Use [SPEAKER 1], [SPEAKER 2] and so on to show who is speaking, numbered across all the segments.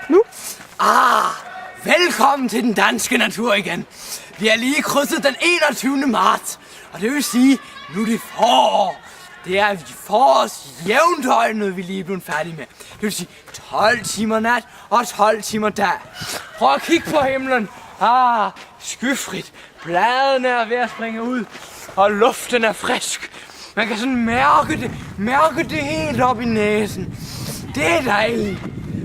[SPEAKER 1] Nu?
[SPEAKER 2] Velkommen til den danske natur igen. Vi har lige krydset den 21. marts, og det vil sige, nu er det forår. Det er forårs jævndøgnet, vi lige er blevet færdige med. Det vil sige 12 timer nat og 12 timer dag. Prøv at kigge på himlen. Skyfrit. Bladene er ved at springe ud, og luften er frisk. Man kan sådan mærke det helt op i næsen. Det er dejligt.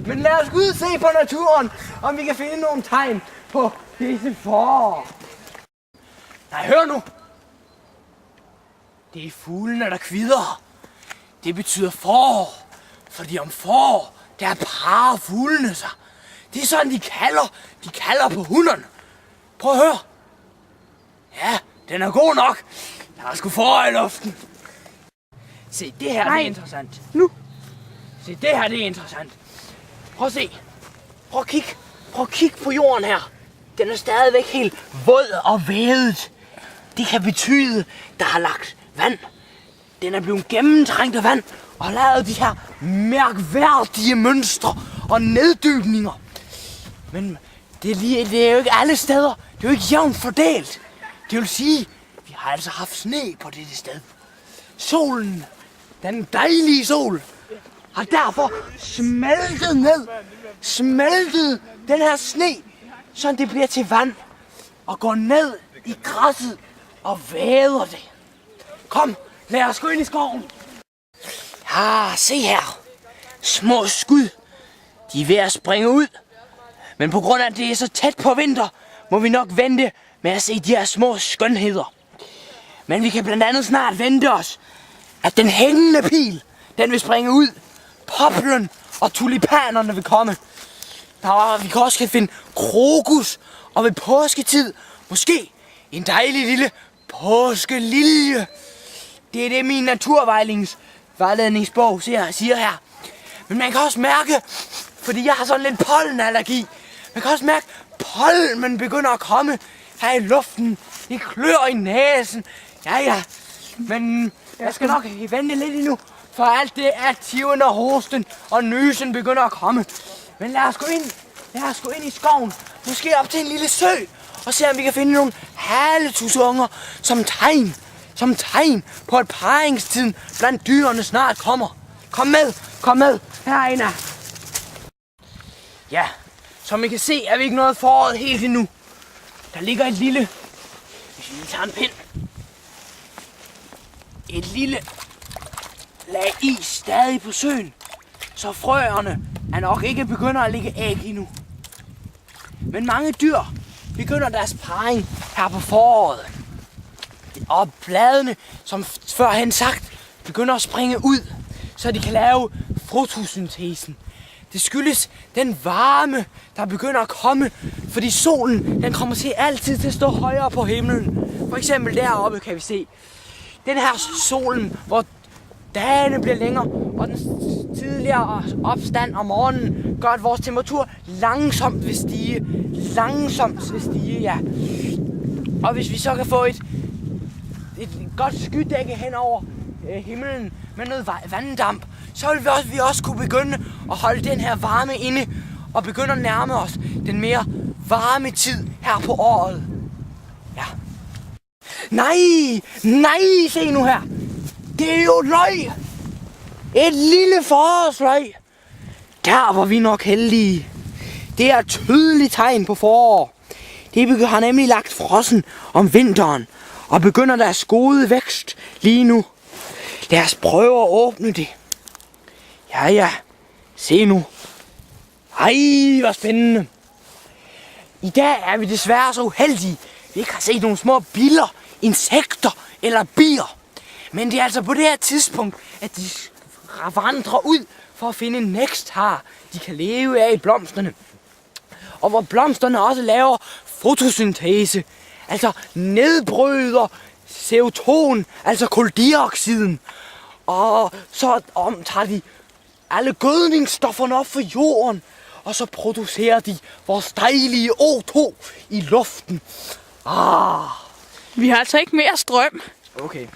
[SPEAKER 2] Men lad os gå ud og se på naturen, om vi kan finde nogle tegn på disse forår. Nej, hør nu. Det er fuglene, der kvidder. Det betyder forår. Fordi om forår, der parer fuglene sig. Det er sådan, de kalder. De kalder på hunderne. Prøv at høre. Ja, den er god nok. Der er sgu forår i luften. Se, det her det er interessant.
[SPEAKER 1] Nu?
[SPEAKER 2] Se, det her det er interessant. Prøv at se. Prøv at kigge på jorden her. Den er stadigvæk helt våd og vædet. Det kan betyde, der har lagt vand. Den er blevet gennemtrængt af vand og lavet de her mærkværdige mønstre og neddybninger. Men det er jo ikke alle steder. Det er jo ikke jævnt fordelt. Det vil sige, vi har altså haft sne på dette sted. Solen, den dejlige sol, har derfor smeltet den her sne, så det bliver til vand og går ned i græsset og væder det. Kom, lad os gå ind i skoven. Ja, se her. Små skud. De er ved at springe ud. Men på grund af, at det er så tæt på vinter, må vi nok vente med at se de her små skønheder. Men vi kan blandt andet snart vente os, at den hængende pil, den vil springe ud. Poplen og tulipanerne vil komme. Vi kan også finde krokus, og ved påsketid måske en dejlig lille påskelilje. Det er det, min naturvejledningsbog siger her. Men man kan også mærke, fordi jeg har sådan lidt pollenallergi, man kan også mærke, at pollen begynder at komme her i luften. Det klør i næsen. Ja. Men jeg skal nok vente lidt endnu, for alt det er tiven og hosten og nysen begynder at komme. Men lad os gå ind i skoven, måske op til en lille sø, og se om vi kan finde nogle haletusunger som tegn på at parringstiden blandt dyrene snart kommer. Kom med, herinde. Ja, som I kan se, er vi ikke nået foråret helt endnu. Der ligger hvis vi tager en pind, et lille lag is stadig på søen, så frøerne er nok ikke begynder at lægge æg endnu. Men mange dyr begynder deres parring her på foråret. Og bladene, som førhen sagt, begynder at springe ud, så de kan lave fotosyntesen. Det skyldes den varme, der begynder at komme, fordi solen den kommer altid til at stå højere på himlen. For eksempel deroppe kan vi se den her solen, hvor dagene bliver længere, og den tidligere opstand om morgenen gør, at vores temperatur langsomt vil stige, ja. Og hvis vi så kan få et godt skydække hen over himlen med noget vanddamp, så vil vi også kunne begynde at holde den her varme inde og begynde at nærme os den mere varme tid her på året. Ja. Nej, se nu her. Det er jo et løg. Et lille forårsløg. Der var vi nok heldige. Det er et tydeligt tegn på forår. Det har nemlig lagt frossen om vinteren og begynder deres gode vækst lige nu. Lad os prøve at åbne det. Ja. Se nu. Ej, hvor spændende. I dag er vi desværre så uheldige, vi ikke har set nogle små biller, insekter eller bier. Men det er altså på det her tidspunkt, at de vandrer ud for at finde nektar, de kan leve af i blomsterne. Og hvor blomsterne også laver fotosyntese, altså nedbryder CO2, altså kuldioxiden. Og så omtager de alle gødningsstofferne op for jorden, og så producerer de vores dejlige O2 i luften.
[SPEAKER 1] Vi har altså ikke mere strøm.
[SPEAKER 2] Okay.